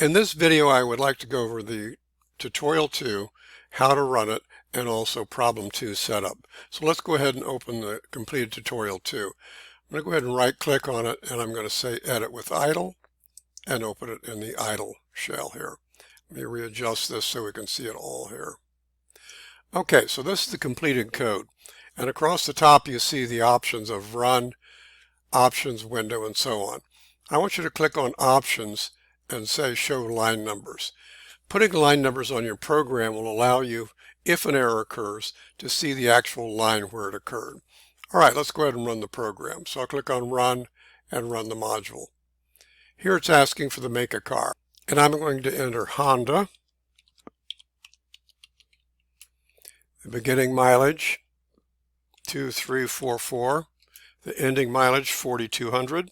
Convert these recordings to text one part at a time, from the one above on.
In this video, I would like to go over the tutorial 2, how to run it, and also problem 2 setup. So let's go ahead and open the completed tutorial 2. I'm going to go ahead and right click on it, and I'm going to say edit with idle and open it in the idle shell here. Let me readjust this so we can see it all here. Okay, so this is the completed code. And across the top you see the options of run, options, window, and so on. I want you to click on options and say show line numbers. Putting line numbers on your program will allow you, if an error occurs, to see the actual line where it occurred. All right, let's go ahead and run the program. So I'll click on run and run the module. Here it's asking for the make a car. And I'm going to enter Honda, the beginning mileage 2344, the ending mileage 4200,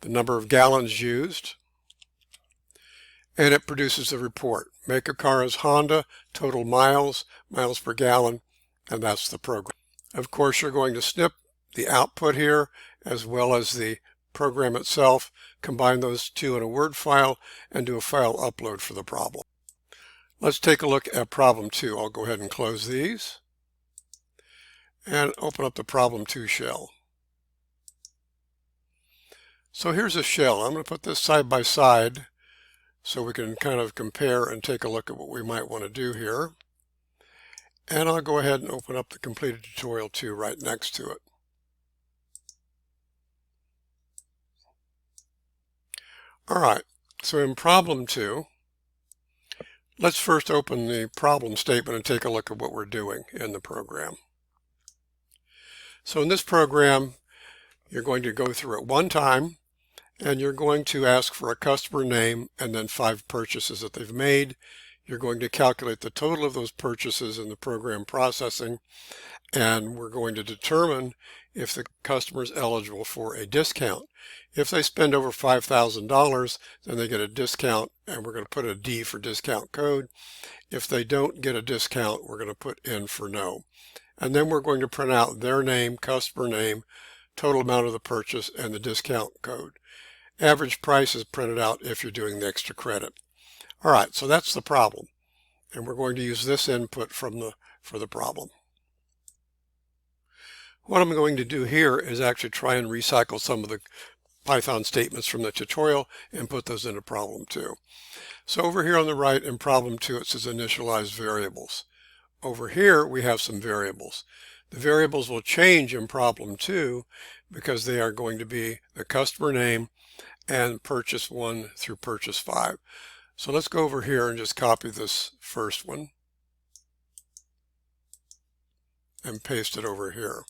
the number of gallons used, and it produces a report. Make a car is Honda, total miles, miles per gallon, and that's the program. Of course, you're going to snip the output here as well as the program itself, combine those two in a Word file, and do a file upload for the problem. Let's take a look at problem 2. I'll go ahead and close these and open up the problem 2 shell. So here's a shell. I'm going to put this side by side so we can kind of compare and take a look at what we might want to do here. And I'll go ahead and open up the completed tutorial 2 right next to it. All right, so in problem 2, let's first open the problem statement and take a look at what we're doing in the program. So in this program, you're going to go through it one time, and you're going to ask for a customer name and then 5 purchases that they've made. You're going to calculate the total of those purchases in the program processing, and we're going to determine if the customer is eligible for a discount. If they spend over $5,000, then they get a discount, and we're going to put a D for discount code. If they don't get a discount, we're going to put N for no. And then we're going to print out their name, customer name, total amount of the purchase, and the discount code. Average price is printed out if you're doing the extra credit. All right, so that's the problem. And we're going to use this input for the problem. What I'm going to do here is actually try and recycle some of the Python statements from the tutorial and put those into problem 2. So over here on the right in problem 2, it says initialize variables. Over here we have some variables. The variables will change in problem 2 because they are going to be the customer name and purchase 1 through purchase 5. So let's go over here and just copy this first one and paste it over here.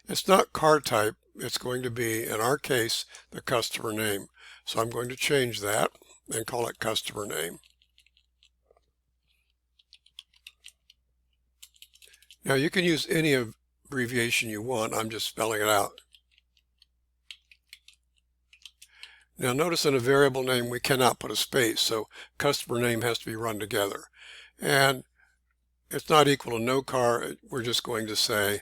It's not car type, it's going to be, in our case, the customer name. So I'm going to change that and call it customer name. Now you can use any abbreviation you want, I'm just spelling it out. Now notice in a variable name we cannot put a space, so customer name has to be run together. And it's not equal to no car, we're just going to say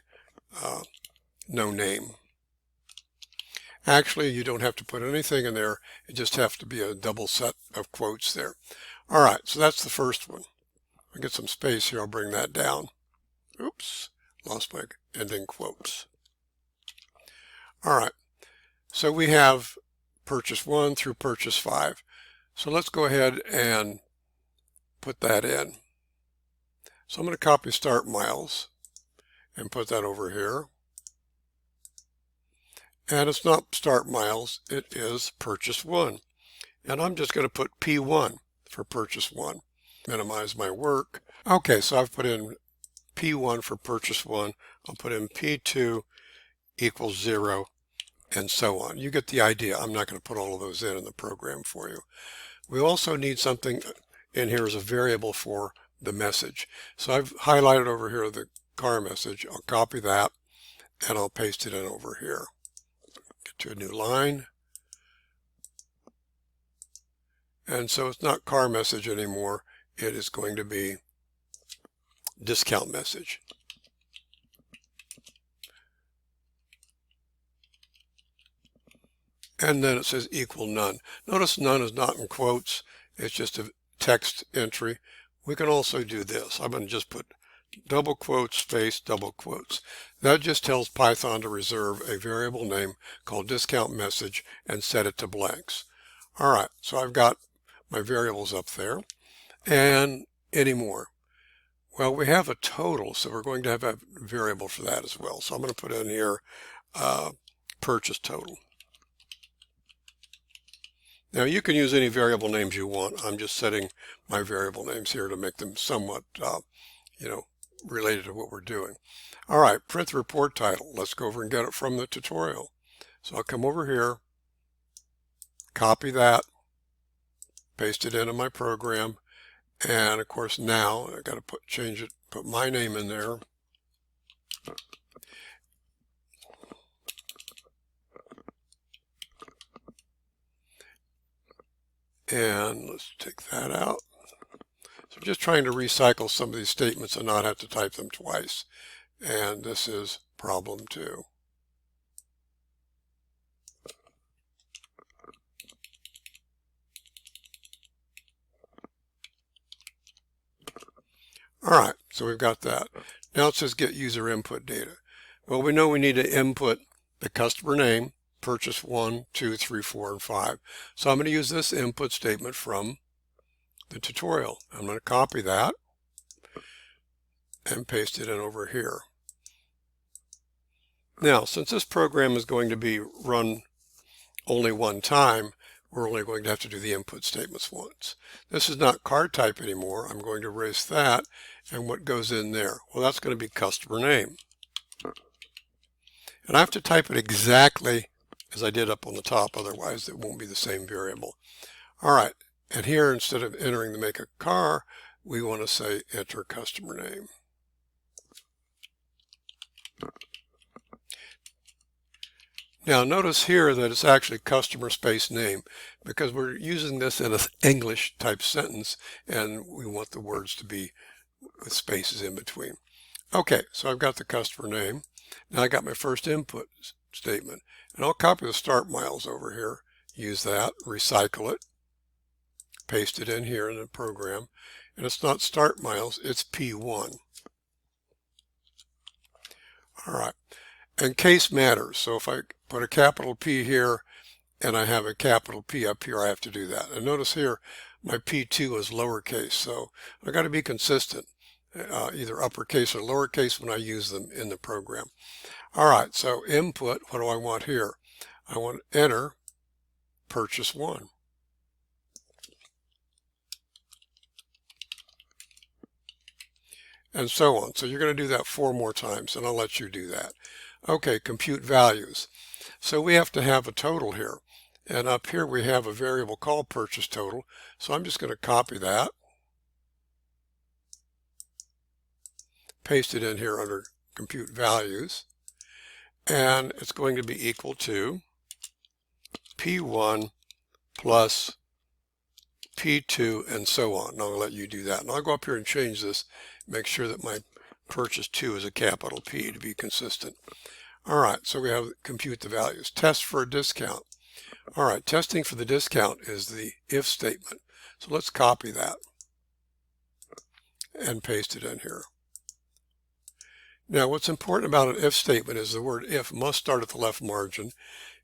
no name. Actually, you don't have to put anything in there, it just has to be a double set of quotes there. All right, so that's the first one. I'll get some space here, I'll bring that down. Oops, lost my ending quotes. All right, so we have purchase 1 through purchase 5. So let's go ahead and put that in. So I'm going to copy start miles and put that over here. And it's not start miles, it is purchase 1. And I'm just going to put P1 for purchase 1. Minimize my work. Okay, so I've put in P1 for purchase 1. I'll put in P2 equals 0, and so on. You get the idea. I'm not going to put all of those in the program for you. We also need something in here as a variable for the message. So I've highlighted over here the car message. I'll copy that and I'll paste it in over here. Get to a new line. And so it's not car message anymore. It is going to be discount message. and then it says equal none. Notice none is not in quotes, it's just a text entry. We can also do this. I'm going to just put double quotes, space, double quotes. That just tells Python to reserve a variable name called discount message and set it to blanks. All right, so I've got my variables up there. And any more? Well, we have a total, so we're going to have a variable for that as well. So I'm going to put in here purchase total. Now you can use any variable names you want. I'm just setting my variable names here to make them somewhat, related to what we're doing. All right, print the report title. Let's go over and get it from the tutorial. So I'll come over here, copy that, paste it into my program, and of course now I got to change it, put my name in there. And let's take that out. So just trying to recycle some of these statements and not have to type them twice. And this is problem 2. All right, so we've got that. Now it says get user input data. Well, we know we need to input the customer name, purchase 1, 2, 3, 4, and 5. So I'm going to use this input statement from the tutorial. I'm going to copy that and paste it in over here. Now, since this program is going to be run only one time, we're only going to have to do the input statements once. This is not card type anymore. I'm going to erase that, and what goes in there? Well, that's going to be customer name. And I have to type it exactly as I did up on the top, otherwise it won't be the same variable. All right, and here instead of entering the make a car, we want to say enter customer name. Now notice here that it's actually customer space name because we're using this in an English type sentence and we want the words to be with spaces in between. Okay, so I've got the customer name. Now I got my first input statement, and I'll copy the start miles over here, use that, recycle it, paste it in here in the program, and it's not start miles, it's P1. All right, and case matters, so if I put a capital P here and I have a capital P up here, I have to do that. And notice here my P2 is lowercase, so I've got to be consistent. Either uppercase or lowercase when I use them in the program. All right, so input, what do I want here? I want to enter purchase 1. And so on. So you're going to do that 4 more times, and I'll let you do that. Okay, compute values. So we have to have a total here. And up here we have a variable called purchase total. So I'm just going to copy that, paste it in here under compute values, and it's going to be equal to P1 plus P2 and so on. And I'll let you do that. And I'll go up here and change this, make sure that my purchase 2 is a capital P to be consistent. All right, so we have compute the values. Test for a discount. All right, testing for the discount is the if statement. So let's copy that and paste it in here. Now, what's important about an if statement is the word if must start at the left margin.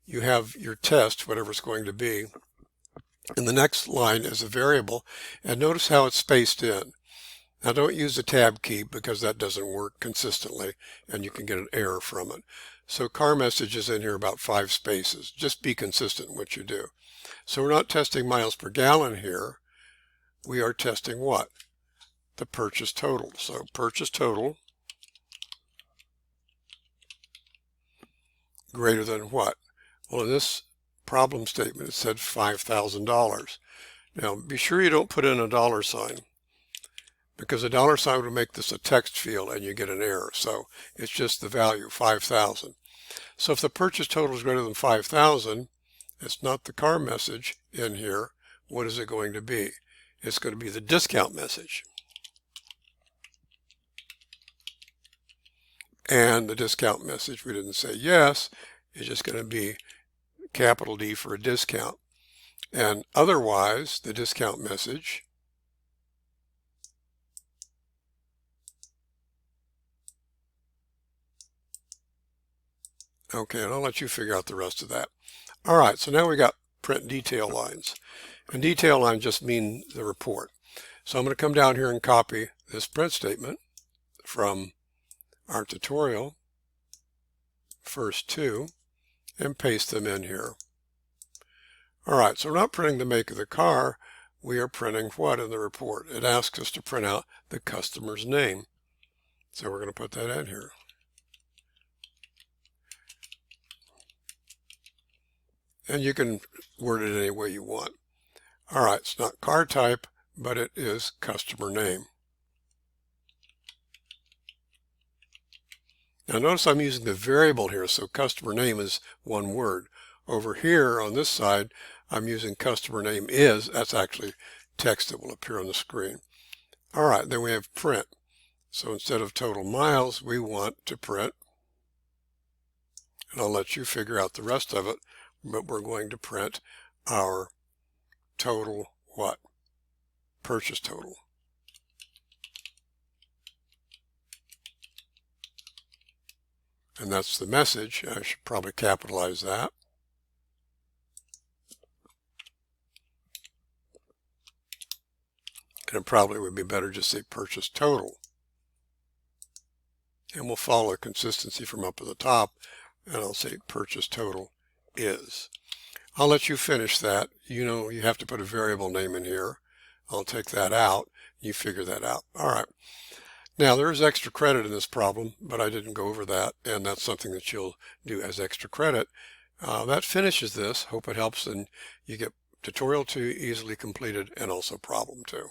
You have your test, whatever it's going to be. And the next line is a variable. And notice how it's spaced in. Now, don't use the tab key because that doesn't work consistently and you can get an error from it. So car message is in here about 5 spaces. Just be consistent in what you do. So we're not testing miles per gallon here. We are testing what? The purchase total. So purchase total greater than what? Well, in this problem statement, it said $5,000. Now, be sure you don't put in a $, because a $sign would make this a text field and you get an error. So it's just the value, 5,000. So if the purchase total is greater than 5,000, it's not the car message in here. What is it going to be? It's going to be the discount message. And the discount message, we didn't say yes, it's just going to be capital D for a discount. And otherwise, the discount message okay, and I'll let you figure out the rest of that. All right, so now we got print detail lines. And detail lines just mean the report. So I'm going to come down here and copy this print statement from our tutorial, first two, and paste them in here. All right, so we're not printing the make of the car. We are printing what in the report? It asks us to print out the customer's name. So we're going to put that in here. And you can word it any way you want. All right, it's not car type, but it is customer name. Now notice I'm using the variable here, so customer name is one word. Over here on this side, I'm using customer name is. That's actually text that will appear on the screen. All right, then we have print. So instead of total miles, we want to print, and I'll let you figure out the rest of it, but we're going to print our total what? Purchase total. And that's the message. I should probably capitalize that. And it probably would be better just say purchase total. And we'll follow consistency from up at the top, and I'll say purchase total is. I'll let you finish that. You know, you have to put a variable name in here. I'll take that out. You figure that out. All right. Now, there is extra credit in this problem, but I didn't go over that, and that's something that you'll do as extra credit. That finishes this. Hope it helps, and you get tutorial 2 easily completed and also problem 2.